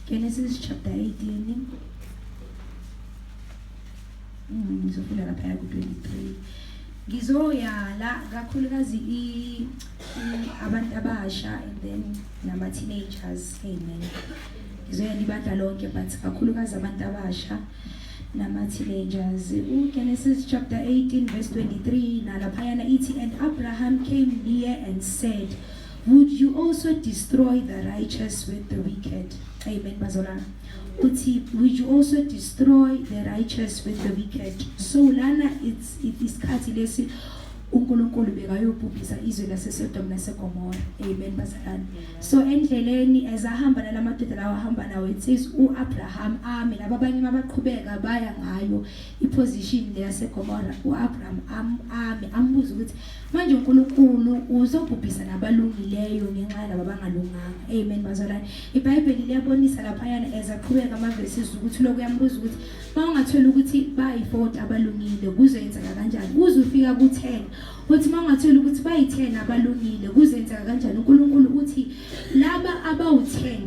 Genesis chapter 18. Ngizofunda lapha ku-23. Ngizoya la kakhulukazi abantu abasha and then nama teenagers. Amen. Ngizoya libandla lonke but kakhulukazi abantu abasha nama teenagers. Genesis chapter 18 verse 23 nalaphayana ithi, and Abraham came near and said, would you also destroy the righteous with the wicked? Amen. Bazalwane. Uthi, would you also destroy the righteous with the wicked? So lana it is khathi lesi uNkulunkulu bekayobhubhisa izwe laseSodom naseGomora. Amen bazalwane. So endleleni ezahamba nalamadoda lawa ahamba nawo, it says uAbraham ame labanye abaqhubeka baya ngayo iposition leyaseGomora. uAbraham ame ambuza ukuthi manje uNkulunkulu uzobhubhisa nabalungileyo ngenxa yalabo abangalunganga. Amen bazalwane. iBhayibheli liyabonisa laphayana ezaqhubeka amaverses ukuthi lokho uyambuza ukuthi mawungathola ukuthi bayi40 abalungile kuzoyenzeka kanjani? Uzufika ku10 uthi mawungathola ukuthi bayi10 abalungile kuzenzeka kanjani? uNkulunkulu uthi laba abawu10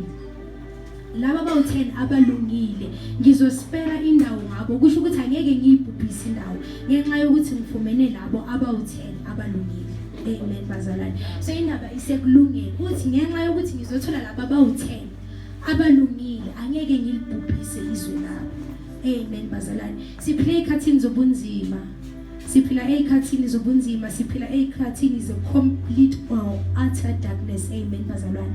abalungile ngizospera indawo ngabo. Kusho ukuthi angeke ngiyibhubhise indawo ngenxa yokuthi ngifumene labo abawu10 abalungile. Amen bazalwane. So indaba isekulungile uthi ngenxa yokuthi ngizothola laba abawu10 abalungile angeke ngilibhubhise izwe labo. Amen bazalwane. Siphila ezikhathini zobunzima. Siphila ezikhathini zobunzima, siphila ezikhathini ze complete or utter darkness. Amen bazalwane.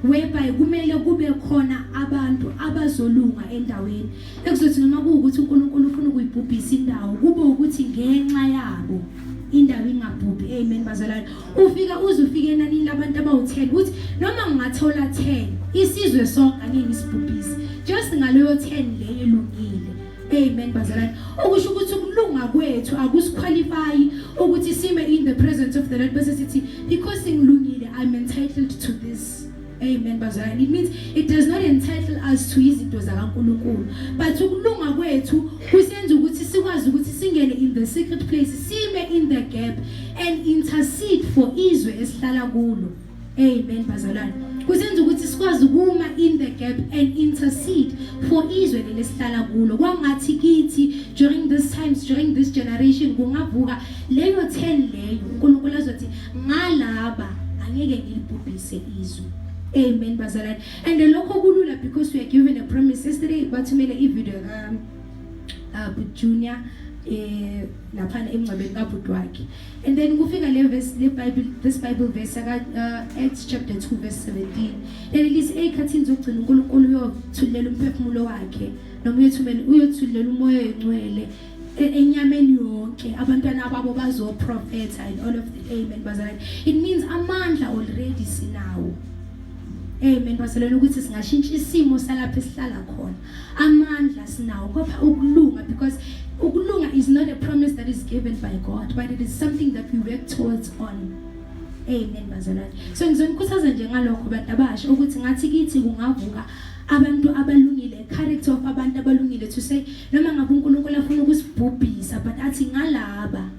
Whereby kumele kube khona abantu abazolunga endaweni. Ekuzothi noma kuukuthi uNkulunkulu ufuna ukuyibhubhisa indawo, kube ukuthi ngenxa yabo indawo ingabhubhi. Amen bazalwane. Uzufika enani labantu abawu10 uthi noma ngingathola 10 isizwe sonke angeke ngisibhubhise just ngaleyo 10 leyo elungile. Amen bazalwane. Okusho ukuthi ukulunga kwethu akusqualify ukuthi sime in the presence of the Lord bese sithi because ngilungile I'm entitled to this. Amen bazalwane. It means it does not entitle us to izinto zakaNkulunkulu, but ukulunga kwethu kusenza ukuthi sikwazi ukuthi singene in the secret place, sime in the gap and intercede for izwe esihlala kulo. Amen bazalwane. Kusenza ukuthi sikwazi ukuma in the gap and intercede for izwe lesihlala kulo. Kwangathi kithi during these times, during this generation kungavuka leyo 10 leyo uNkulunkulu azothi ngalaba angeke ngilibhubhise izwe. Amen bazalwane. And lokho kulula because we are given a promise. Yesterday bathumele ivideo Junior laphana emncwabeni kaBhuti wakhe, and then kufika le verse this Bible verse Acts chapter 2 verse 17 elisi ezikhathini zokugcina uNkulunkulu uyothulela umphefumulo wakhe noma uyothulela umoya oyingcwele enyameni yonke, abantwana babo bazoprofeta and all of the. Amen bazalwane. It means amandla already sinawo. Amen bazalwane, ukuthi singashintsha isimo salapha esihlala khona. Amandla sinawo kodwa ukulunga, because ukulunga is not a promise that is given by God, but it is something that we work towards on. Amen bazalwane. So ngizonikhuthaza nje ngalokho abantu abasha ukuthi ngathi kithi kungavuka abantu abalungile, character of abantu abalungile, to say noma ngabe uNkulunkulu afuna ukusibhubhisa but athi ngalaba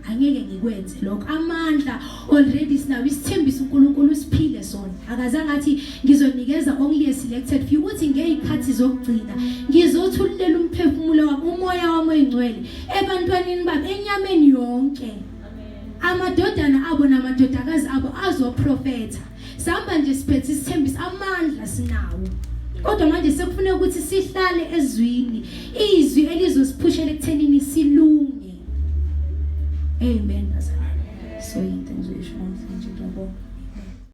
angeke ngikwenze lokho. Amandla already sinawo, isithembiso uNkulunkulu siphile sona. Akazange athi ngizonikeza only selected few, uthi ngezikhathi zokugcina ngizothulela umphefumulo wami, umoya wami oyingcwele ebantwaneni babo enyameni yonke. Amadodana abo namadodakazi abo azoprofeta. Sihamba nje siphethe isithembiso, amandla sinawo. Kodwa manje sekufuneka ukuthi sihlale ezwini, izwi elizosiphushela ekuthenini silunge. Amen bazalwane. So into nje isho nje njalo.